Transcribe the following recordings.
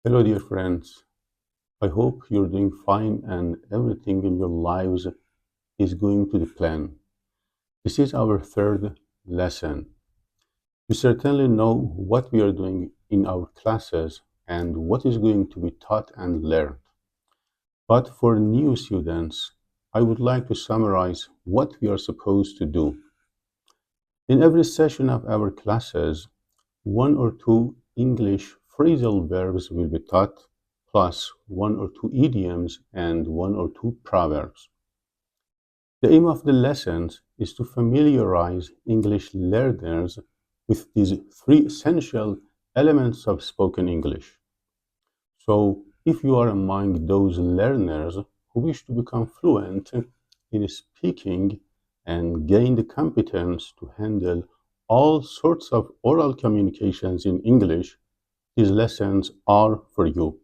Hello, dear friends. I hope you're doing fine and everything in your lives is going to the plan. This is our third lesson. You certainly know what we are doing in our classes and what is going to be taught and learned. But for new students, I would like to summarize what we are supposed to do. In every session of our classes, one or two English phrasal verbs will be taught, plus one or two idioms and one or two proverbs. The aim of the lessons is to familiarize English learners with these three essential elements of spoken English. So, if you are among those learners who wish to become fluent in speaking and gain the competence to handle all sorts of oral communications in English, these lessons are for you.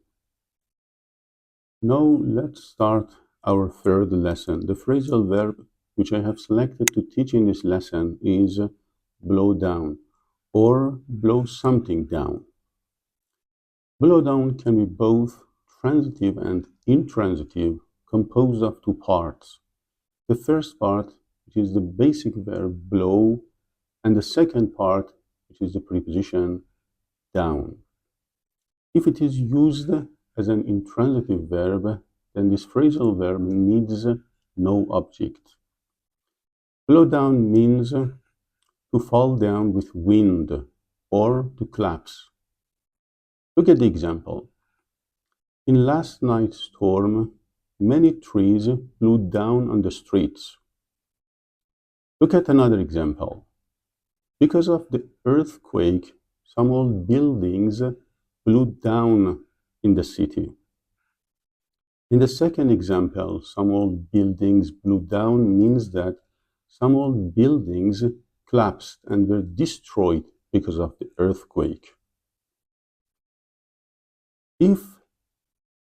Now let's start our third lesson. The phrasal verb which I have selected to teach in this lesson is blow down or blow something down. Blow down can be both transitive and intransitive, composed of two parts. The first part, which is the basic verb blow, and the second part, which is the preposition down. If it is used as an intransitive verb, then this phrasal verb needs no object. Blow down means to fall down with wind or to collapse. Look at the example. In last night's storm, many trees blew down on the streets. Look at another example. Because of the earthquake, some old buildings blew down in the city. In the second example, some old buildings blew down means that some old buildings collapsed and were destroyed because of the earthquake. If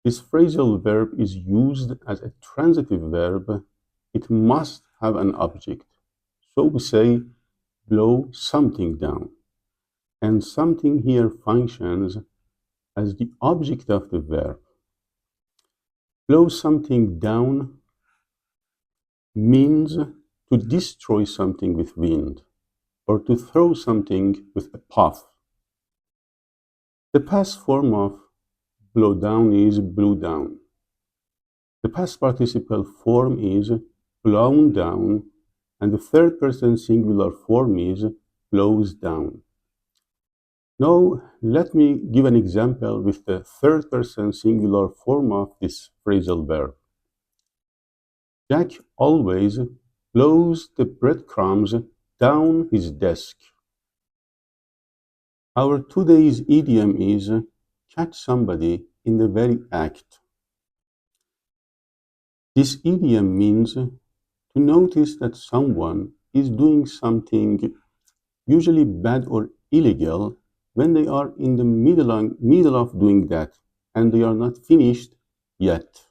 this phrasal verb is used as a transitive verb, it must have an object. So we say blow something down. And something here functions as the object of the verb. Blow something down means to destroy something with wind or to throw something with a puff. The past form of blow down is blew down. The past participle form is blown down, and the third person singular form is blows down. Now, let me give an example with the third person singular form of this phrasal verb. Jack always blows the breadcrumbs down his desk. Our today's idiom is catch somebody in the very act. This idiom means to notice that someone is doing something usually bad or illegal when they are in the middle of doing that and they are not finished yet.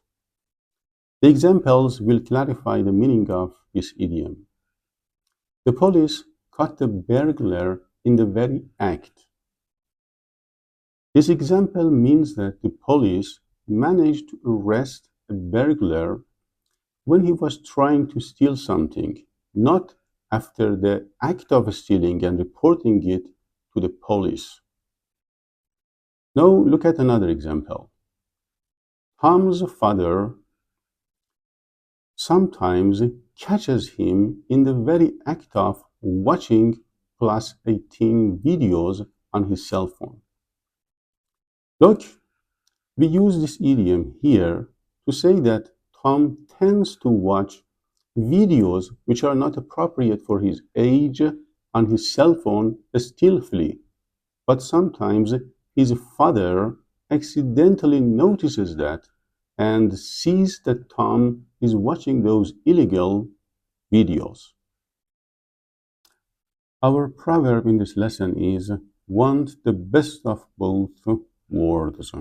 The examples will clarify the meaning of this idiom. The police caught the burglar in the very act. This example means that the police managed to arrest a burglar when he was trying to steal something, not after the act of stealing and reporting it to the police. Now look at another example. Tom's father sometimes catches him in the very act of watching plus 18 videos on his cell phone. Look, we use this idiom here to say that Tom tends to watch videos which are not appropriate for his age on his cell phone stealthily, but sometimes his father accidentally notices that and sees that Tom is watching those illegal videos. Our proverb in this lesson is want the best of both worlds.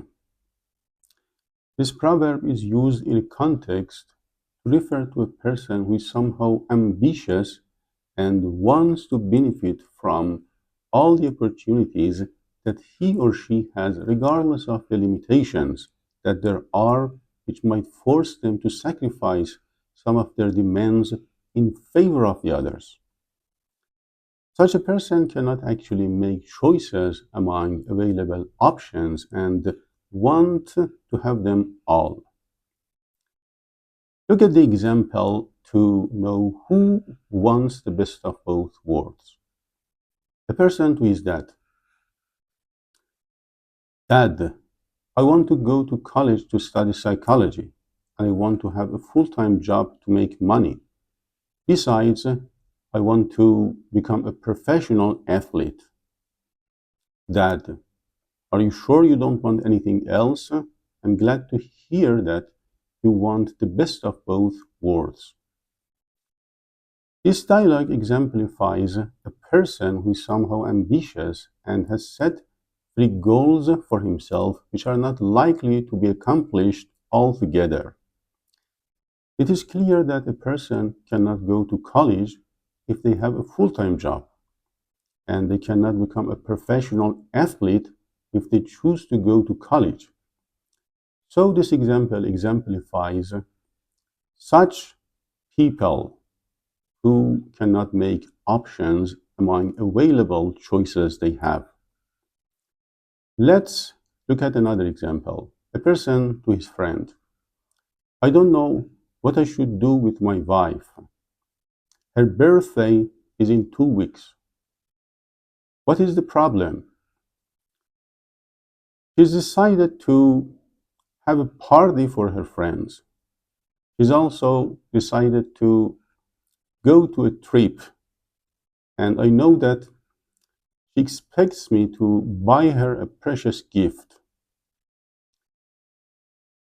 This proverb is used in a context to refer to a person who is somehow ambitious and wants to benefit from all the opportunities that he or she has, regardless of the limitations that there are, which might force them to sacrifice some of their demands in favor of the others. Such a person cannot actually make choices among available options and want to have them all. Look at the example to know who wants the best of both worlds. The person who is that, Dad, I want to go to college to study psychology. I want to have a full-time job to make money. Besides, I want to become a professional athlete. Dad, are you sure you don't want anything else? I'm glad to hear that you want the best of both worlds. This dialogue exemplifies a person who is somehow ambitious and has set three goals for himself which are not likely to be accomplished altogether. It is clear that a person cannot go to college if they have a full-time job, and they cannot become a professional athlete if they choose to go to college. So this example exemplifies such people who cannot make options among available choices they have. Let's look at another example. A person to his friend. I don't know what I should do with my wife. Her birthday is in 2 weeks. What is the problem? She's decided to have a party for her friends. She's also decided to go to a trip, and I know that she expects me to buy her a precious gift.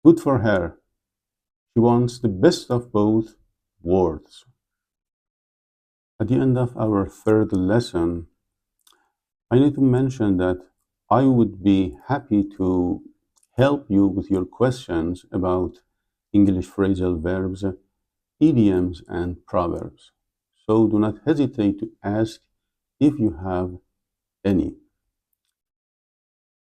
Good for her. She wants the best of both worlds. At the end of our third lesson, I need to mention that I would be happy to help you with your questions about English phrasal verbs, idioms, and proverbs. So do not hesitate to ask if you have any.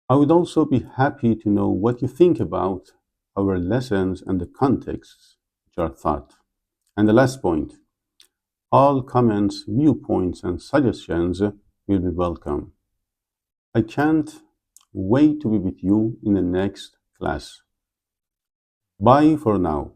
I would also be happy to know what you think about our lessons and the contexts which are taught. And the last point, all comments, viewpoints, and suggestions will be welcome. I can't wait to be with you in the next class. Bye for now.